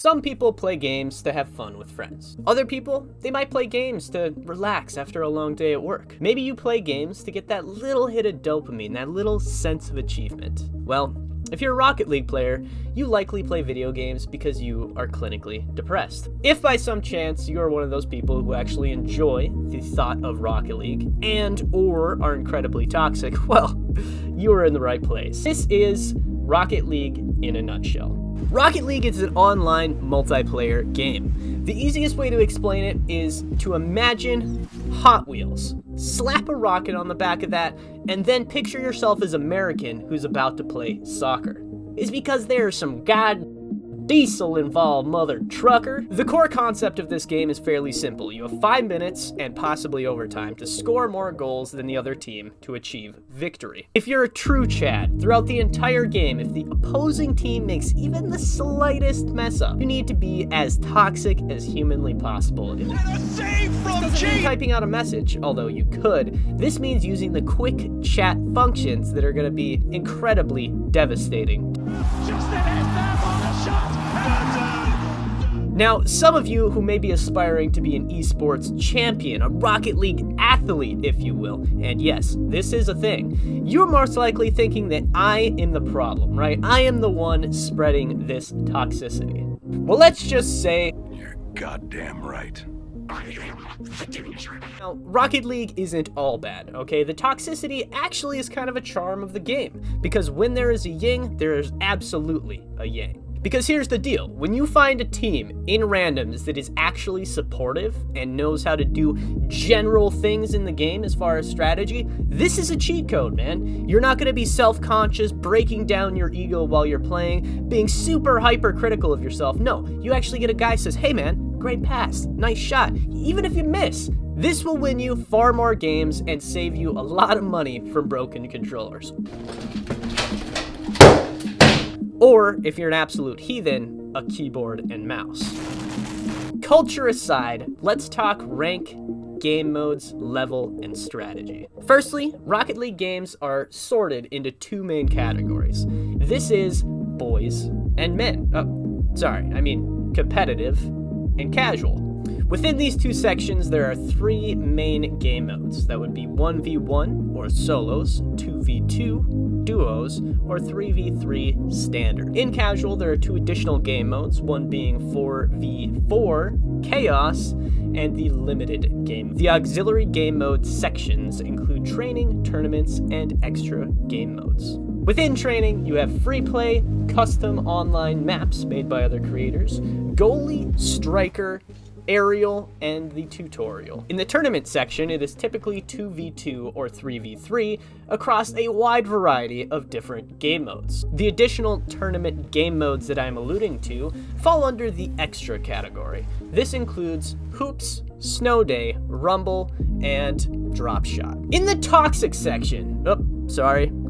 Some people play games to have fun with friends. Other people, they might play games to relax after a long day at work. Maybe you play games to get that little hit of dopamine, that little sense of achievement. Well, if you're a Rocket League player, you likely play video games because you are clinically depressed. If by some chance you are one of those people who actually enjoy the thought of Rocket League and/or are incredibly toxic, well, you are in the right place. This is Rocket League in a nutshell. Rocket League is an online multiplayer game. The easiest way to explain it is to imagine Hot Wheels. Slap a rocket on the back of that, and then picture yourself as an American who's about to play soccer. It's because there's some diesel involved, mother trucker. The core concept of this game is fairly simple. You have 5 minutes and possibly overtime to score more goals than the other team to achieve victory. If you're a true Chad, throughout the entire game, if the opposing team makes even the slightest mess up, you need to be as toxic as humanly possible. And a save from this doesn't mean typing out a message, although you could. This means using the quick chat functions that are going to be incredibly devastating. Just Now, some of you who may be aspiring to be an esports champion, a Rocket League athlete, if you will, and yes, this is a thing, you're most likely thinking that I am the problem, right? I am the one spreading this toxicity. Well, let's just say... You're goddamn right. Now, Rocket League isn't all bad, okay? The toxicity actually is kind of a charm of the game, because when there is a yin, there is absolutely a yang. Because here's the deal, when you find a team in randoms that is actually supportive and knows how to do general things in the game as far as strategy, this is a cheat code, man. You're not gonna be self-conscious, breaking down your ego while you're playing, being super hypercritical of yourself. No, you actually get a guy who says, hey man, great pass, nice shot, even if you miss. This will win you far more games and save you a lot of money from broken controllers. Or, if you're an absolute heathen, a keyboard and mouse. Culture aside, let's talk rank, game modes, level, and strategy. Firstly, Rocket League games are sorted into two main categories. This is boys and men. Competitive and casual. Within these two sections, there are three main game modes. That would be 1v1, or solos, 2v2, duos, or 3v3 standard. In casual, there are two additional game modes, one being 4v4, chaos, and the limited game. The auxiliary game mode sections include training, tournaments, and extra game modes. Within training, you have free play, custom online maps made by other creators, goalie, striker, aerial, and the tutorial. In the tournament section, it is typically 2v2 or 3v3 across a wide variety of different game modes. The additional tournament game modes that I'm alluding to fall under the extra category. This includes hoops, snow day, rumble, and drop shot. In the toxic section,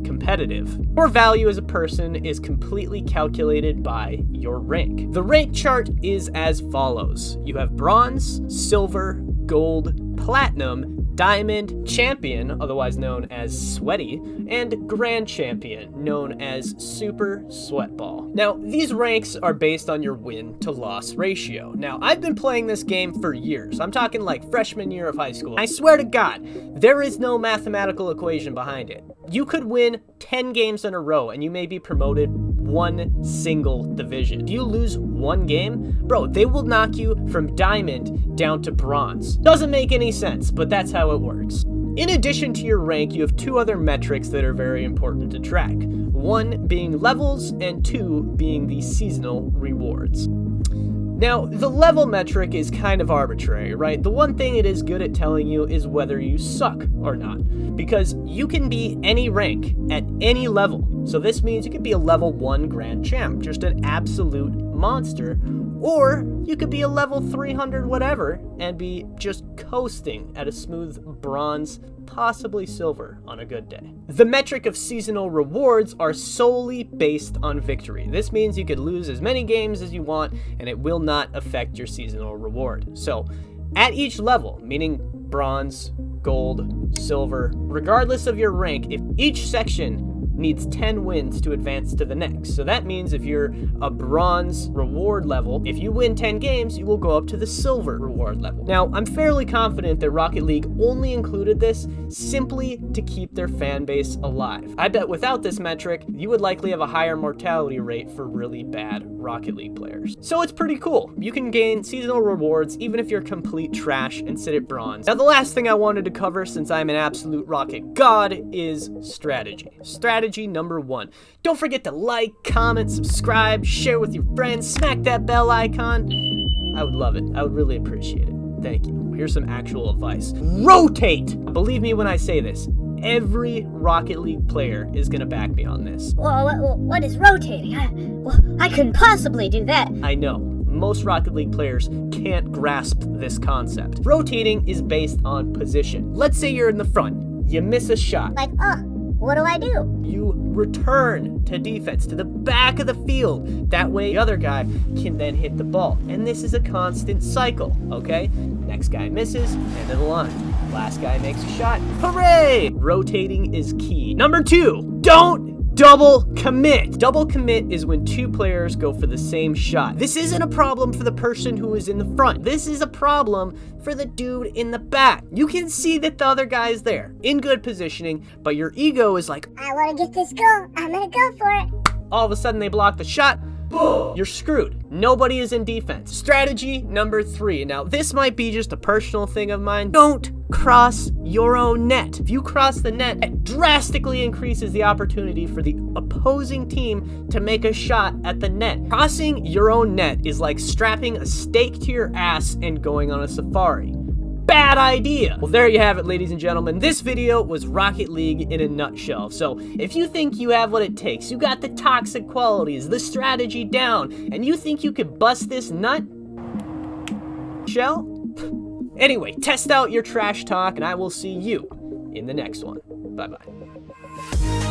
competitive. Your value as a person is completely calculated by your rank. The rank chart is as follows. You have bronze, silver, gold, platinum, diamond, champion, otherwise known as sweaty, and grand champion, known as super sweatball. Now, these ranks are based on your win to loss ratio. Now, I've been playing this game for years. I'm talking like freshman year of high school. I swear to God, there is no mathematical equation behind it. You could win 10 games in a row and you may be promoted one single division. If you lose one game, bro, they will knock you from diamond down to bronze. Doesn't make any sense, but that's how it works. In addition to your rank, you have two other metrics that are very important to track. One being levels, and two being the seasonal rewards. Now, the level metric is kind of arbitrary, right? The one thing it is good at telling you is whether you suck or not, because you can be any rank at any level. So this means you could be a level 1 grand champ, just an absolute monster, or you could be a level 300 whatever and be just coasting at a smooth bronze, possibly silver on a good day. The metric of seasonal rewards are solely based on victory. This means you could lose as many games as you want and it will not affect your seasonal reward. So at each level, meaning bronze, gold, silver, regardless of your rank, if each section needs 10 wins to advance to the next. So that means if you're a bronze reward level, if you win 10 games, you will go up to the silver reward level. Now, I'm fairly confident that Rocket League only included this simply to keep their fan base alive. I bet without this metric, you would likely have a higher mortality rate for really bad Rocket League players. So it's pretty cool. You can gain seasonal rewards even if you're complete trash and sit at bronze. Now, the last thing I wanted to cover, since I'm an absolute Rocket god, is strategy. Strategy number 1. Don't forget to like, comment, subscribe, share with your friends, smack that bell icon. I would love it. I would really appreciate it. Thank you. Here's some actual advice. Rotate! Believe me when I say this. Every Rocket League player is gonna back me on this. Well, what is rotating? I couldn't possibly do that. I know. Most Rocket League players can't grasp this concept. Rotating is based on position. Let's say you're in the front. You miss a shot. Like, what do I do? You return to defense, to the back of the field. That way the other guy can then hit the ball. And this is a constant cycle, okay? Next guy misses, end of the line. Last guy makes a shot. Hooray! Rotating is key. Number 2, don't double commit. Double commit is when 2 players go for the same shot. This isn't a problem for the person who is in the front. This is a problem for the dude in the back. You can see that the other guy is there in good positioning, but your ego is like, I want to get this goal. I'm going to go for it. all of a sudden they block the shot. Boom! You're screwed. Nobody is in defense. Strategy number 3. Now, this might be just a personal thing of mine. Don't cross your own net. If you cross the net, it drastically increases the opportunity for the opposing team to make a shot at the net. Crossing your own net is like strapping a stake to your ass and going on a safari. Bad idea. Well, there you have it, ladies and gentlemen. This video was Rocket League in a nutshell. So if you think you have what it takes, you got the toxic qualities, the strategy down, and you think you could bust this nut shell? Anyway, test out your trash talk, and I will see you in the next one. Bye-bye.